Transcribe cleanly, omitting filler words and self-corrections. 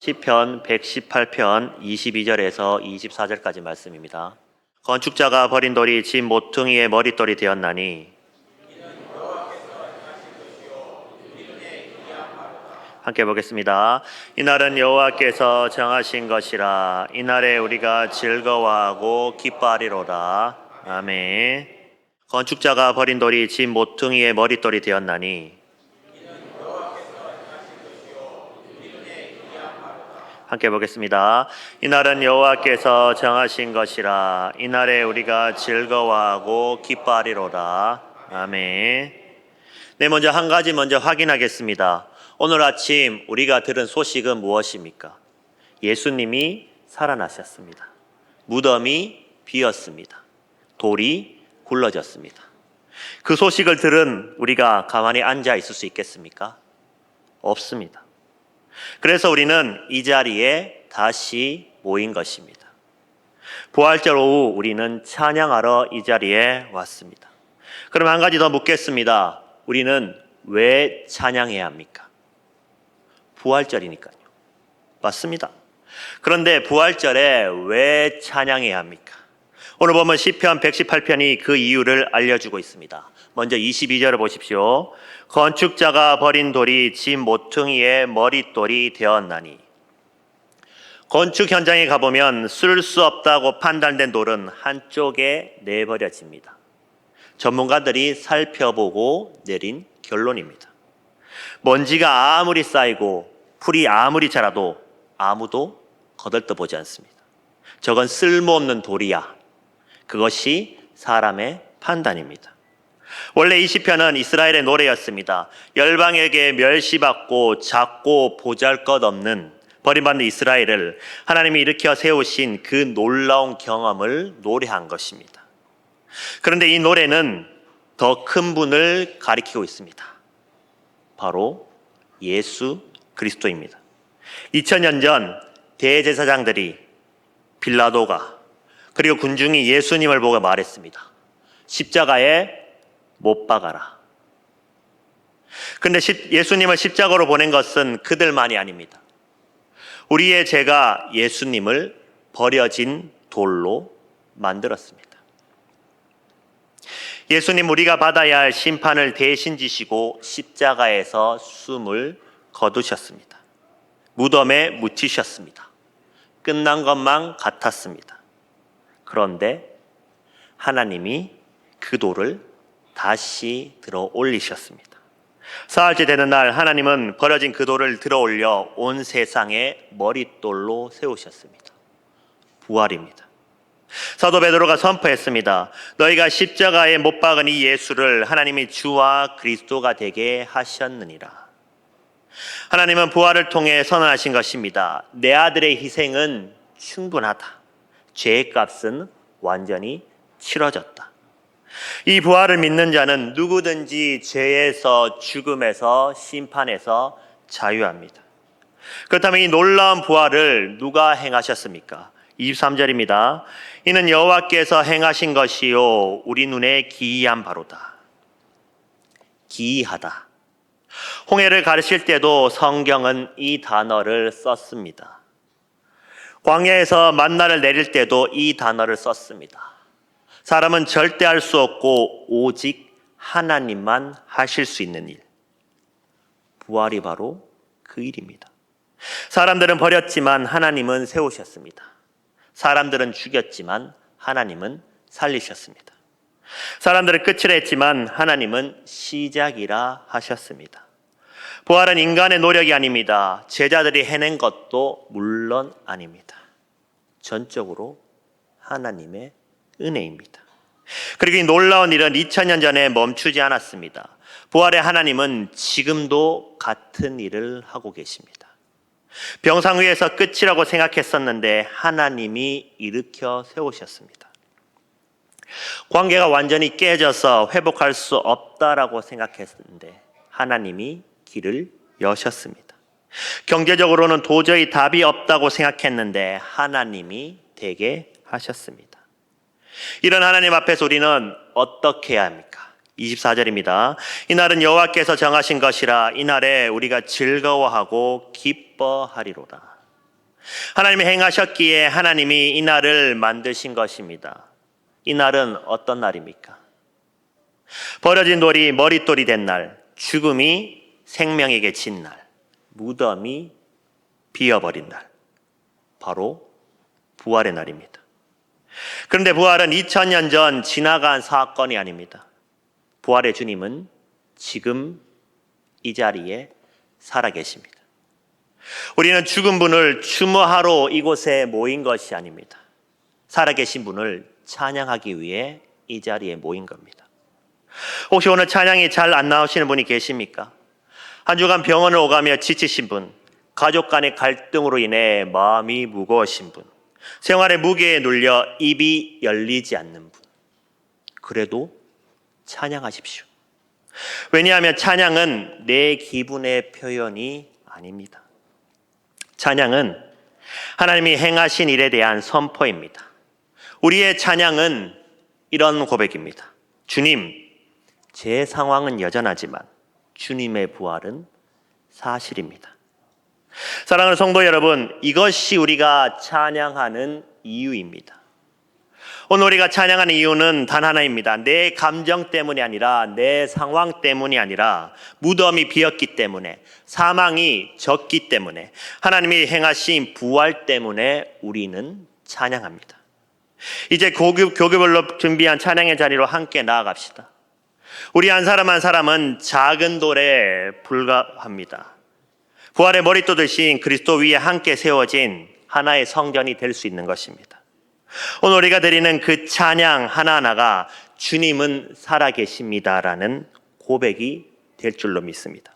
시편 118편 22절에서 24절까지 말씀입니다. 건축자가 버린 돌이 집 모퉁이의 머릿돌이 되었나니 함께 보겠습니다. 이날은 여호와께서 정하신 것이라 이날에 우리가 즐거워하고 기뻐하리로다. 아멘. 건축자가 버린 돌이 집 모퉁이의 머릿돌이 되었나니 함께 보겠습니다. 이날은 여호와께서 정하신 것이라 이날에 우리가 즐거워하고 기뻐하리로다. 아멘. 네, 먼저 한 가지 확인하겠습니다. 오늘 아침 우리가 들은 소식은 무엇입니까? 예수님이 살아나셨습니다. 무덤이 비었습니다. 돌이 굴러졌습니다. 그 소식을 들은 우리가 가만히 앉아 있을 수 있겠습니까? 없습니다. 그래서 우리는 이 자리에 다시 모인 것입니다. 부활절 오후 우리는 찬양하러 이 자리에 왔습니다. 그럼 한 가지 더 묻겠습니다. 우리는 왜 찬양해야 합니까? 부활절이니까요. 맞습니다. 그런데 부활절에 왜 찬양해야 합니까? 오늘 보면 시편 118편이 그 이유를 알려주고 있습니다. 먼저 22절을 보십시오. 건축자가 버린 돌이 집 모퉁이의 머릿돌이 되었나니. 건축 현장에 가보면 쓸 수 없다고 판단된 돌은 한쪽에 내버려집니다. 전문가들이 살펴보고 내린 결론입니다. 먼지가 아무리 쌓이고 풀이 아무리 자라도 아무도 거들떠보지 않습니다. 저건 쓸모없는 돌이야. 그것이 사람의 판단입니다. 원래 이 시편은 이스라엘의 노래였습니다. 열방에게 멸시받고 작고 보잘것없는 버림받는 이스라엘을 하나님이 일으켜 세우신 그 놀라운 경험을 노래한 것입니다. 그런데 이 노래는 더 큰 분을 가리키고 있습니다. 바로 예수 그리스도입니다. 2000년 전 대제사장들이 빌라도가 그리고 군중이 예수님을 보고 말했습니다. 십자가에 못 박아라. 그런데 예수님을 십자가로 보낸 것은 그들만이 아닙니다. 우리의 죄가 예수님을 버려진 돌로 만들었습니다. 예수님 우리가 받아야 할 심판을 대신 지시고 십자가에서 숨을 거두셨습니다. 무덤에 묻히셨습니다. 끝난 것만 같았습니다. 그런데 하나님이 그 돌을 다시 들어 올리셨습니다. 사흘째 되는 날 하나님은 버려진 그 돌을 들어 올려 온 세상의 머릿돌로 세우셨습니다. 부활입니다. 사도 베드로가 선포했습니다. 너희가 십자가에 못 박은 이 예수를 하나님이 주와 그리스도가 되게 하셨느니라. 하나님은 부활을 통해 선언하신 것입니다. 내 아들의 희생은 충분하다. 죄의 값은 완전히 치러졌다. 이 부활을 믿는 자는 누구든지 죄에서, 죽음에서, 심판에서 자유합니다. 그렇다면 이 놀라운 부활을 누가 행하셨습니까? 23절입니다. 이는 여호와께서 행하신 것이요 우리 눈에 기이한 바로다. 기이하다. 홍해를 가르칠 때도 성경은 이 단어를 썼습니다. 광야에서 만나를 내릴 때도 이 단어를 썼습니다. 사람은 절대 할 수 없고 오직 하나님만 하실 수 있는 일. 부활이 바로 그 일입니다. 사람들은 버렸지만 하나님은 세우셨습니다. 사람들은 죽였지만 하나님은 살리셨습니다. 사람들은 끝이라 했지만 하나님은 시작이라 하셨습니다. 부활은 인간의 노력이 아닙니다. 제자들이 해낸 것도 물론 아닙니다. 전적으로 하나님의 은혜입니다. 그리고 이 놀라운 일은 2000년 전에 멈추지 않았습니다. 부활의 하나님은 지금도 같은 일을 하고 계십니다. 병상 위에서 끝이라고 생각했었는데 하나님이 일으켜 세우셨습니다. 관계가 완전히 깨져서 회복할 수 없다라고 생각했는데 하나님이 길을 여셨습니다. 경제적으로는 도저히 답이 없다고 생각했는데 하나님이 되게 하셨습니다. 이런 하나님 앞에서 우리는 어떻게 해야 합니까? 24절입니다. 이날은 여호와께서 정하신 것이라 이날에 우리가 즐거워하고 기뻐하리로다. 하나님이 행하셨기에 하나님이 이 날을 만드신 것입니다. 이 날은 어떤 날입니까? 버려진 돌이 머릿돌이 된 날, 죽음이 생명에게 진 날, 무덤이 비어버린 날, 바로 부활의 날입니다. 그런데 부활은 2000년 전 지나간 사건이 아닙니다. 부활의 주님은 지금 이 자리에 살아계십니다. 우리는 죽은 분을 추모하러 이곳에 모인 것이 아닙니다. 살아계신 분을 찬양하기 위해 이 자리에 모인 겁니다. 혹시 오늘 찬양이 잘 안 나오시는 분이 계십니까? 한 주간 병원을 오가며 지치신 분, 가족 간의 갈등으로 인해 마음이 무거우신 분, 생활의 무게에 눌려 입이 열리지 않는 분, 그래도 찬양하십시오. 왜냐하면 찬양은 내 기분의 표현이 아닙니다. 찬양은 하나님이 행하신 일에 대한 선포입니다. 우리의 찬양은 이런 고백입니다. 주님, 제 상황은 여전하지만 주님의 부활은 사실입니다. 사랑하는 성도 여러분, 이것이 우리가 찬양하는 이유입니다. 오늘 우리가 찬양하는 이유는 단 하나입니다. 내 감정 때문이 아니라, 내 상황 때문이 아니라, 무덤이 비었기 때문에, 사망이 졌기 때문에, 하나님이 행하신 부활 때문에 우리는 찬양합니다. 이제 교구별로 준비한 찬양의 자리로 함께 나아갑시다. 우리 한 사람 한 사람은 작은 돌에 불과합니다. 부활의 머릿돌 대신 그리스도 위에 함께 세워진 하나의 성전이 될 수 있는 것입니다. 오늘 우리가 드리는 그 찬양 하나하나가 주님은 살아계십니다라는 고백이 될 줄로 믿습니다.